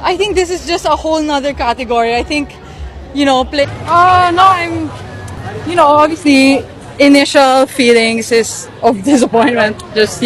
I think this is just a whole nother category. I think, play. No, obviously, initial feelings is of disappointment. Just,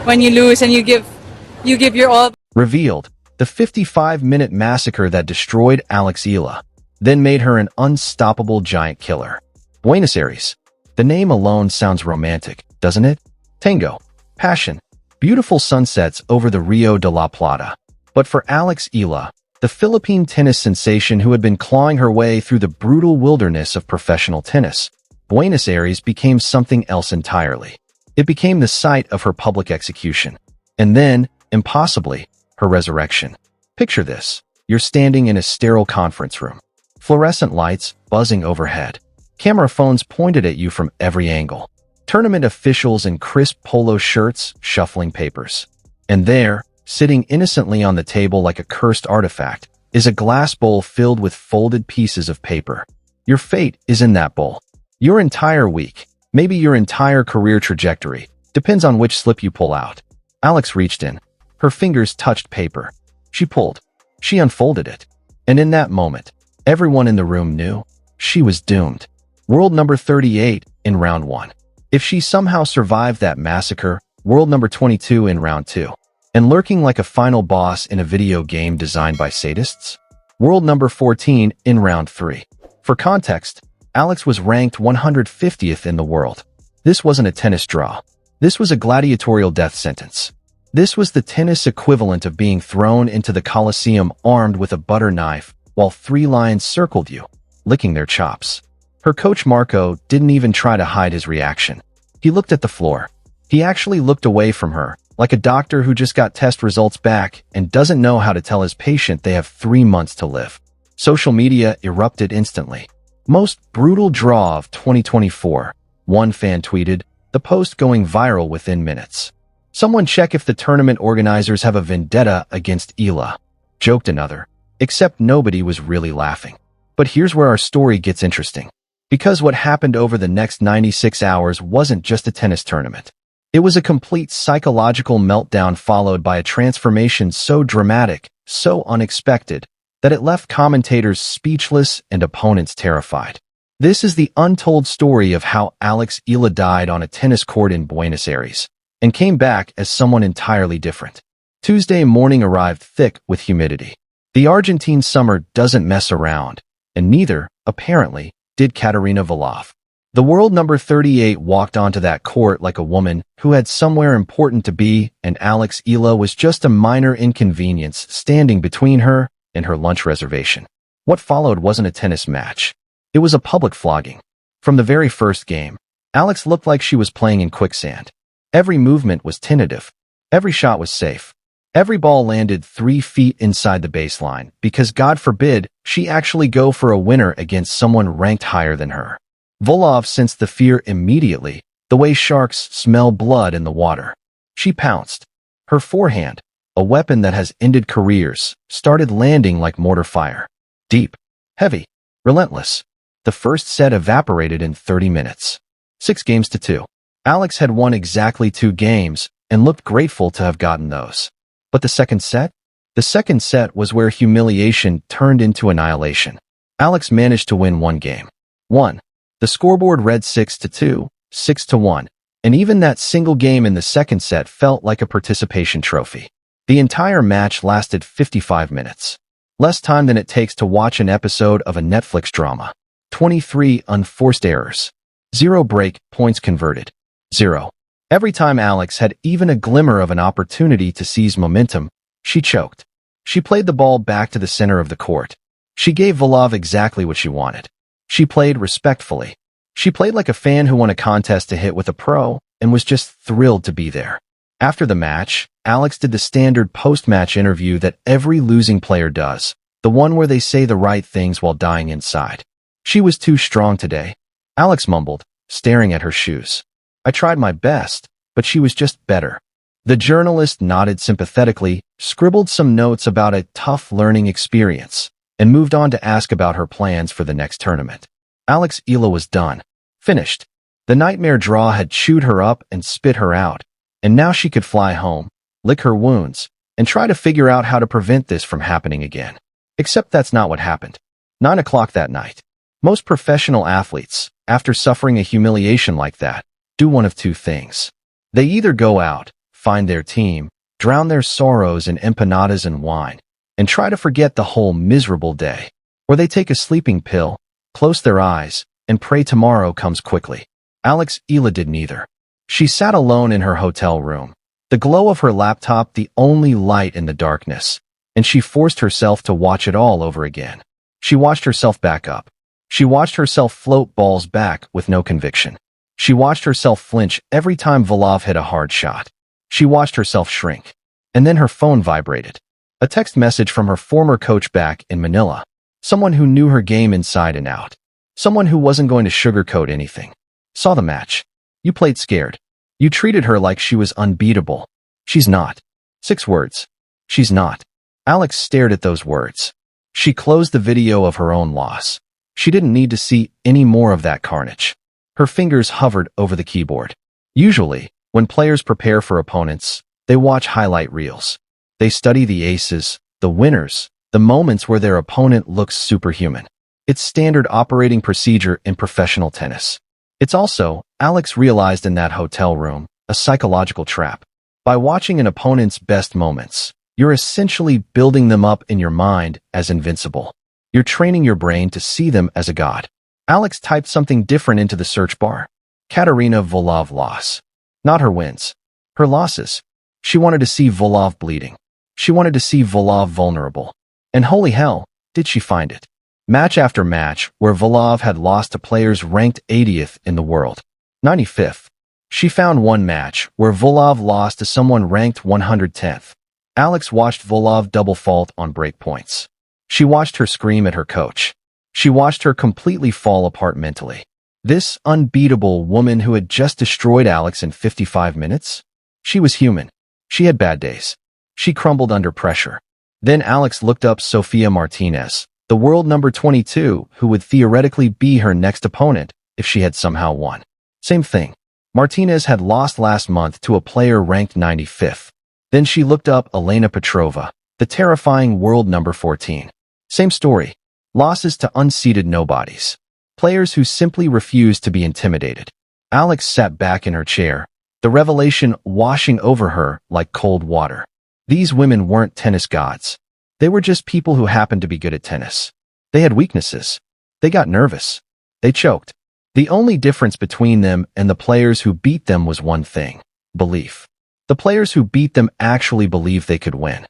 when you lose and you give your all. Revealed, the 55-minute massacre that destroyed Eala, then made her an unstoppable giant killer. Buenos Aires. The name alone sounds romantic, doesn't it? Tango. Passion. Beautiful sunsets over the Rio de la Plata. But for Eala, the Philippine tennis sensation who had been clawing her way through the brutal wilderness of professional tennis, Buenos Aires became something else entirely. It became the site of her public execution. And then, impossibly, her resurrection. Picture this. You're standing in a sterile conference room. Fluorescent lights buzzing overhead. Camera phones pointed at you from every angle. Tournament officials in crisp polo shirts shuffling papers. And there, sitting innocently on the table like a cursed artifact, is a glass bowl filled with folded pieces of paper. Your fate is in that bowl. Your entire week, maybe your entire career trajectory, depends on which slip you pull out. Alex reached in. Her fingers touched paper. She pulled. She unfolded it. And in that moment, everyone in the room knew she was doomed. World number 38 in round 1. If she somehow survived that massacre, world number 22 in round 2. And lurking like a final boss in a video game designed by sadists? World number 14 in round 3. For context, Alex was ranked 150th in the world. This wasn't a tennis draw. This was a gladiatorial death sentence. This was the tennis equivalent of being thrown into the Colosseum armed with a butter knife while 3 lions circled you, licking their chops. Her coach Marco didn't even try to hide his reaction. He looked at the floor. He actually looked away from her, like a doctor who just got test results back and doesn't know how to tell his patient they have 3 months to live. Social media erupted instantly. Most brutal draw of 2024, one fan tweeted, the post going viral within minutes. Someone check if the tournament organizers have a vendetta against Eala, joked another, except nobody was really laughing. But here's where our story gets interesting. Because what happened over the next 96 hours wasn't just a tennis tournament. It was a complete psychological meltdown followed by a transformation so dramatic, so unexpected, that it left commentators speechless and opponents terrified. This is the untold story of how Eala died on a tennis court in Buenos Aires and came back as someone entirely different. Tuesday morning arrived thick with humidity. The Argentine summer doesn't mess around, and neither, apparently, did Katerina Vlhov. The world number 38 walked onto that court like a woman who had somewhere important to be, and Eala was just a minor inconvenience standing between her and her lunch reservation. What followed wasn't a tennis match. It was a public flogging. From the very first game, Alex looked like she was playing in quicksand. Every movement was tentative. Every shot was safe. Every ball landed 3 feet inside the baseline because, God forbid, she actually go for a winner against someone ranked higher than her. Vlhov sensed the fear immediately, the way sharks smell blood in the water. She pounced. Her forehand, a weapon that has ended careers, started landing like mortar fire. Deep, heavy, relentless. The first set evaporated in 30 minutes. 6-2. Alex had won exactly 2 games and looked grateful to have gotten those. But the second set? The second set was where humiliation turned into annihilation. Alex managed to win 1 game. 1. The scoreboard read 6-2, 6-1, and even that single game in the second set felt like a participation trophy. The entire match lasted 55 minutes. Less time than it takes to watch an episode of a Netflix drama. 23 unforced errors. 0 break points converted. 0. Every time Alex had even a glimmer of an opportunity to seize momentum, she choked. She played the ball back to the center of the court. She gave Vlhov exactly what she wanted. She played respectfully. She played like a fan who won a contest to hit with a pro and was just thrilled to be there. After the match, Alex did the standard post-match interview that every losing player does, the one where they say the right things while dying inside. She was too strong today, Alex mumbled, staring at her shoes. I tried my best, but she was just better. The journalist nodded sympathetically, scribbled some notes about a tough learning experience, and moved on to ask about her plans for the next tournament. Eala was done. Finished. The nightmare draw had chewed her up and spit her out, and now she could fly home, lick her wounds, and try to figure out how to prevent this from happening again. Except that's not what happened. 9 o'clock that night. Most professional athletes, after suffering a humiliation like that, do one of two things. They either go out, find their team, drown their sorrows in empanadas and wine, and try to forget the whole miserable day, or they take a sleeping pill, close their eyes, and pray tomorrow comes quickly. Eala did neither. She sat alone in her hotel room, the glow of her laptop the only light in the darkness, and she forced herself to watch it all over again. She watched herself back up. She watched herself float balls back with no conviction. She watched herself flinch every time Volov hit a hard shot. She watched herself shrink. And then her phone vibrated. A text message from her former coach back in Manila. Someone who knew her game inside and out. Someone who wasn't going to sugarcoat anything. Saw the match. You played scared. You treated her like she was unbeatable. She's not. 6 words. She's not. Alex stared at those words. She closed the video of her own loss. She didn't need to see any more of that carnage. Her fingers hovered over the keyboard. Usually, when players prepare for opponents, they watch highlight reels. They study the aces, the winners, the moments where their opponent looks superhuman. It's standard operating procedure in professional tennis. It's also, Alex realized in that hotel room, a psychological trap. By watching an opponent's best moments, you're essentially building them up in your mind as invincible. You're training your brain to see them as a god. Alex typed something different into the search bar. Katerina Volov loss. Not her wins. Her losses. She wanted to see Volov bleeding. She wanted to see Volov vulnerable. And holy hell, did she find it. Match after match where Volov had lost to players ranked 80th in the world. 95th. She found one match where Volov lost to someone ranked 110th. Alex watched Volov double fault on break points. She watched her scream at her coach. She watched her completely fall apart mentally. This unbeatable woman who had just destroyed Alex in 55 minutes? She was human. She had bad days. She crumbled under pressure. Then Alex looked up Sofia Martinez, the world number 22, who would theoretically be her next opponent if she had somehow won. Same thing. Martinez had lost last month to a player ranked 95th. Then she looked up Elena Petrova, the terrifying world number 14. Same story. Losses to unseeded nobodies. Players who simply refused to be intimidated. Alex sat back in her chair, the revelation washing over her like cold water. These women weren't tennis gods. They were just people who happened to be good at tennis. They had weaknesses. They got nervous. They choked. The only difference between them and the players who beat them was one thing: belief. The players who beat them actually believed they could win.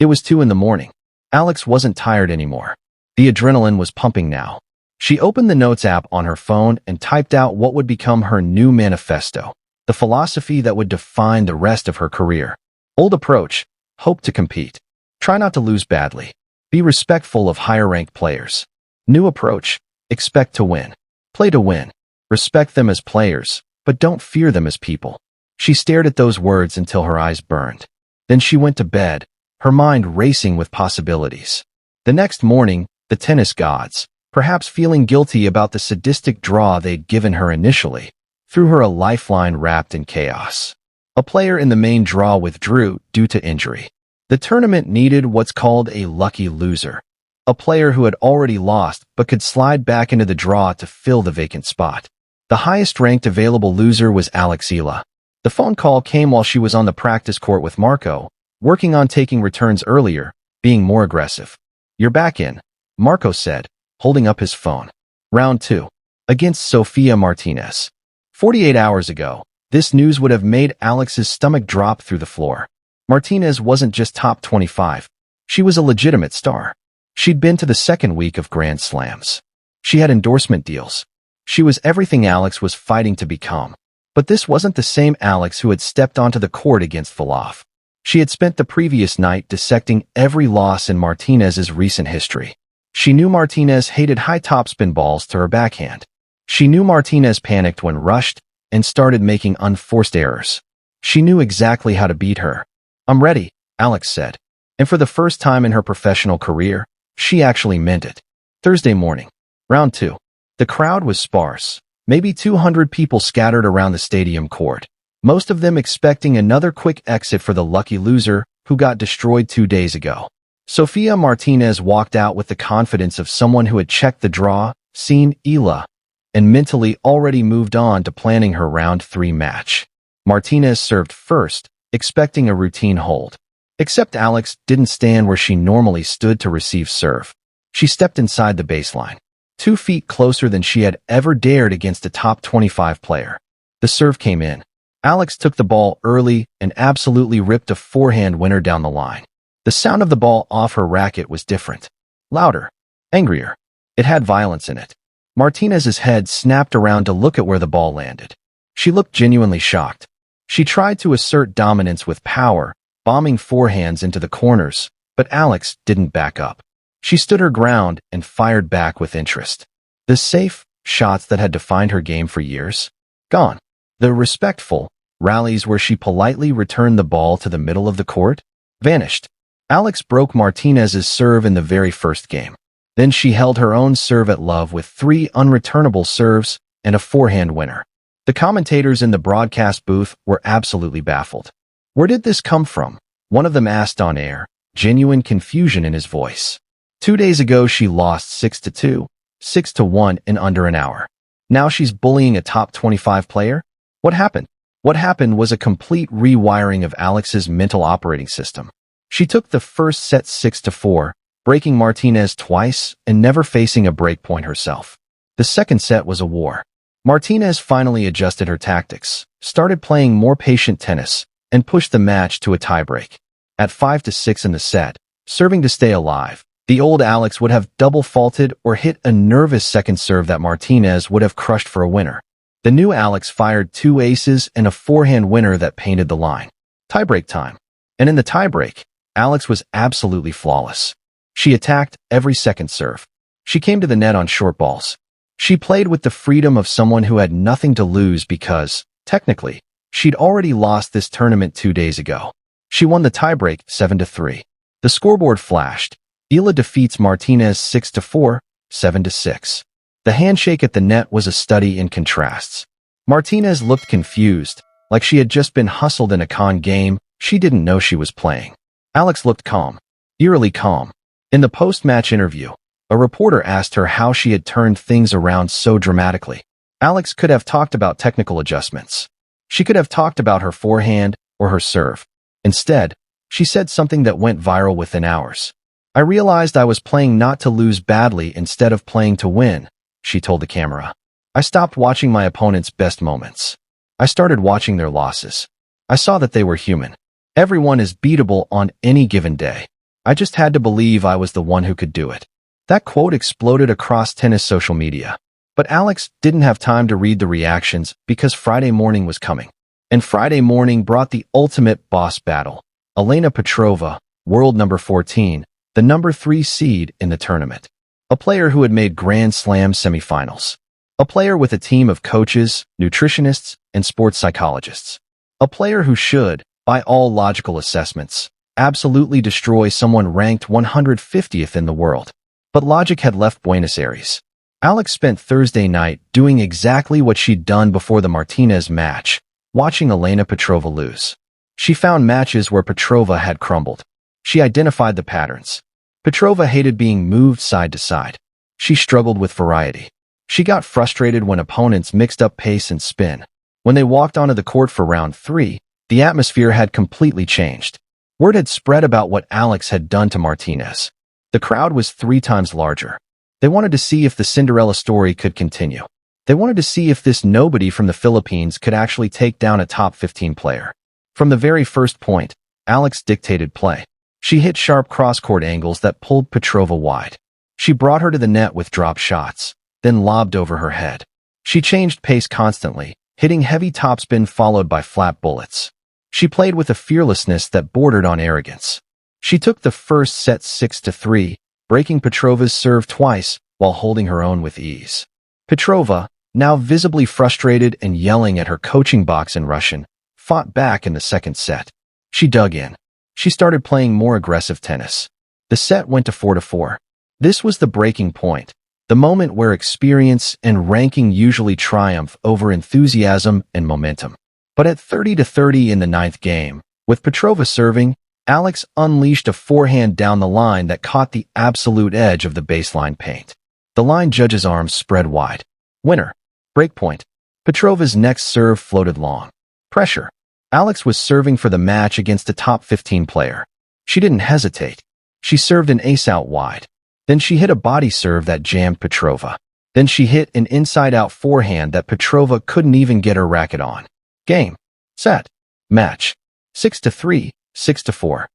It was 2 a.m. Alex wasn't tired anymore. The adrenaline was pumping now. She opened the notes app on her phone and typed out what would become her new manifesto, the philosophy that would define the rest of her career. Old approach: hope to compete. Try not to lose badly. Be respectful of higher-ranked players. New approach: expect to win. Play to win. Respect them as players, but don't fear them as people. She stared at those words until her eyes burned. Then she went to bed, her mind racing with possibilities. The next morning, the tennis gods, perhaps feeling guilty about the sadistic draw they'd given her initially, threw her a lifeline wrapped in chaos. A player in the main draw withdrew due to injury. The tournament needed what's called a lucky loser, a player who had already lost but could slide back into the draw to fill the vacant spot. The highest-ranked available loser was Eala. The phone call came while she was on the practice court with Marco, working on taking returns earlier, being more aggressive. "You're back in," Marco said, holding up his phone. Round 2. Against Sofia Martinez. 48 hours ago, this news would have made Alex's stomach drop through the floor. Martinez wasn't just top 25. She was a legitimate star. She'd been to the second week of Grand Slams. She had endorsement deals. She was everything Alex was fighting to become. But this wasn't the same Alex who had stepped onto the court against Volov. She had spent the previous night dissecting every loss in Martinez's recent history. She knew Martinez hated high topspin balls to her backhand. She knew Martinez panicked when rushed and started making unforced errors. She knew exactly how to beat her. "I'm ready," Alex said. And for the first time in her professional career, she actually meant it. Thursday morning. Round 2. The crowd was sparse. Maybe 200 people scattered around the stadium court, most of them expecting another quick exit for the lucky loser who got destroyed 2 days ago. Sofia Martinez walked out with the confidence of someone who had checked the draw, seen Eala, and mentally already moved on to planning her round 3 match. Martinez served first, expecting a routine hold. Except Alex didn't stand where she normally stood to receive serve. She stepped inside the baseline, 2 feet closer than she had ever dared against a top 25 player. The serve came in. Alex took the ball early and absolutely ripped a forehand winner down the line. The sound of the ball off her racket was different. Louder. Angrier. It had violence in it. Martinez's head snapped around to look at where the ball landed. She looked genuinely shocked. She tried to assert dominance with power, bombing forehands into the corners, but Alex didn't back up. She stood her ground and fired back with interest. The safe shots that had defined her game for years? Gone. The respectful rallies where she politely returned the ball to the middle of the court? Vanished. Alex broke Martinez's serve in the very first game. Then she held her own serve at love with 3 unreturnable serves and a forehand winner. The commentators in the broadcast booth were absolutely baffled. Where did this come from? One of them asked on air, genuine confusion in his voice. 2 days ago she lost 6-2, 6-1 in under an hour. Now she's bullying a top 25 player? What happened? What happened was a complete rewiring of Alex's mental operating system. She took the first set 6-4, breaking Martinez twice and never facing a break point herself. The second set was a war. Martinez finally adjusted her tactics, started playing more patient tennis, and pushed the match to a tiebreak. At 5-6 in the set, serving to stay alive, the old Alex would have double faulted or hit a nervous second serve that Martinez would have crushed for a winner. The new Alex fired 2 aces and a forehand winner that painted the line. Tiebreak time. And in the tiebreak, Alex was absolutely flawless. She attacked every second serve. She came to the net on short balls. She played with the freedom of someone who had nothing to lose because, technically, she'd already lost this tournament 2 days ago. She won the tiebreak 7-3. The scoreboard flashed. Eala defeats Martinez 6-4, 7-6. The handshake at the net was a study in contrasts. Martinez looked confused, like she had just been hustled in a con game she didn't know she was playing. Alex looked calm, eerily calm. In the post-match interview, a reporter asked her how she had turned things around so dramatically. Alex could have talked about technical adjustments. She could have talked about her forehand or her serve. Instead, she said something that went viral within hours. I realized I was playing not to lose badly instead of playing to win, she told the camera. I stopped watching my opponent's best moments. I started watching their losses. I saw that they were human. Everyone is beatable on any given day. I just had to believe I was the one who could do it. That quote exploded across tennis social media. But Alex didn't have time to read the reactions because Friday morning was coming. And Friday morning brought the ultimate boss battle. Elena Petrova, world number 14, the number 3 seed in the tournament. A player who had made Grand Slam semifinals. A player with a team of coaches, nutritionists, and sports psychologists. A player who should, by all logical assessments, absolutely destroy someone ranked 150th in the world. But logic had left Buenos Aires. Alex spent Thursday night doing exactly what she'd done before the Martinez match, watching Elena Petrova lose. She found matches where Petrova had crumbled. She identified the patterns. Petrova hated being moved side to side. She struggled with variety. She got frustrated when opponents mixed up pace and spin. When they walked onto the court for round 3, the atmosphere had completely changed. Word had spread about what Alex had done to Martinez. The crowd was 3 times larger. They wanted to see if the Cinderella story could continue. They wanted to see if this nobody from the Philippines could actually take down a top 15 player. From the very first point, Alex dictated play. She hit sharp cross-court angles that pulled Petrova wide. She brought her to the net with drop shots, then lobbed over her head. She changed pace constantly, hitting heavy topspin followed by flat bullets. She played with a fearlessness that bordered on arrogance. She took the first set 6-3, breaking Petrova's serve twice while holding her own with ease. Petrova, now visibly frustrated and yelling at her coaching box in Russian, fought back in the second set. She dug in. She started playing more aggressive tennis. The set went to 4-4. This was the breaking point, the moment where experience and ranking usually triumph over enthusiasm and momentum. But at 30-30 in the 9th game, with Petrova serving, Alex unleashed a forehand down the line that caught the absolute edge of the baseline paint. The line judge's arms spread wide. Winner. Breakpoint. Petrova's next serve floated long. Pressure. Alex was serving for the match against a top 15 player. She didn't hesitate. She served an ace out wide. Then she hit a body serve that jammed Petrova. Then she hit an inside-out forehand that Petrova couldn't even get her racket on. Game. Set. Match. 6-3, 6-4.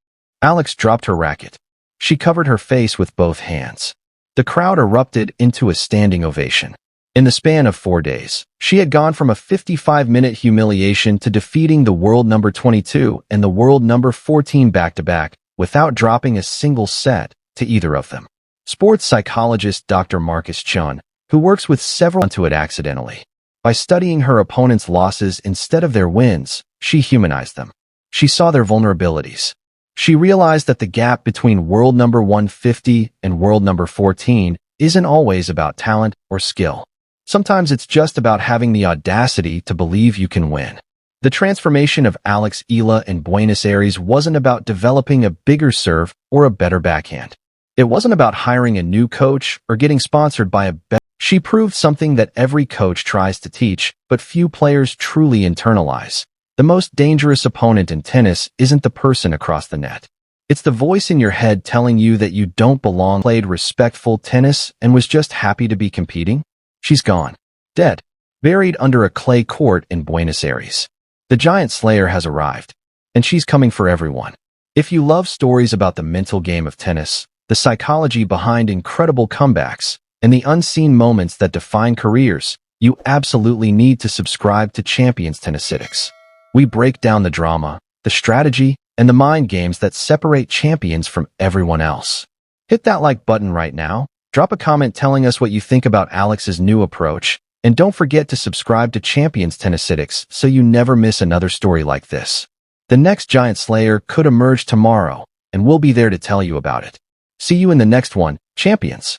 Alex dropped her racket. She covered her face with both hands. The crowd erupted into a standing ovation. In the span of 4 days, she had gone from a 55-minute humiliation to defeating the world number 22 and the world number 14 back-to-back without dropping a single set to either of them. Sports psychologist Dr. Marcus Chun, who works with several onto it accidentally. By studying her opponent's losses instead of their wins, she humanized them. She saw their vulnerabilities. She realized that the gap between world number 150 and world number 14 isn't always about talent or skill. Sometimes it's just about having the audacity to believe you can win. The transformation of Alex Eala in Buenos Aires wasn't about developing a bigger serve or a better backhand. It wasn't about hiring a new coach or getting sponsored by a better. She proved something that every coach tries to teach, but few players truly internalize. The most dangerous opponent in tennis isn't the person across the net. It's the voice in your head telling you that you don't belong. Played respectful tennis and was just happy to be competing. She's gone. Dead. Buried under a clay court in Buenos Aires. The giant slayer has arrived. And she's coming for everyone. If you love stories about the mental game of tennis, the psychology behind incredible comebacks, and the unseen moments that define careers, you absolutely need to subscribe to Champions Tennisitics. We break down the drama, the strategy, and the mind games that separate champions from everyone else. Hit that like button right now. Drop a comment telling us what you think about Alex's new approach, and don't forget to subscribe to Champions Tennisitics so you never miss another story like this. The next giant slayer could emerge tomorrow, and we'll be there to tell you about it. See you in the next one, champions!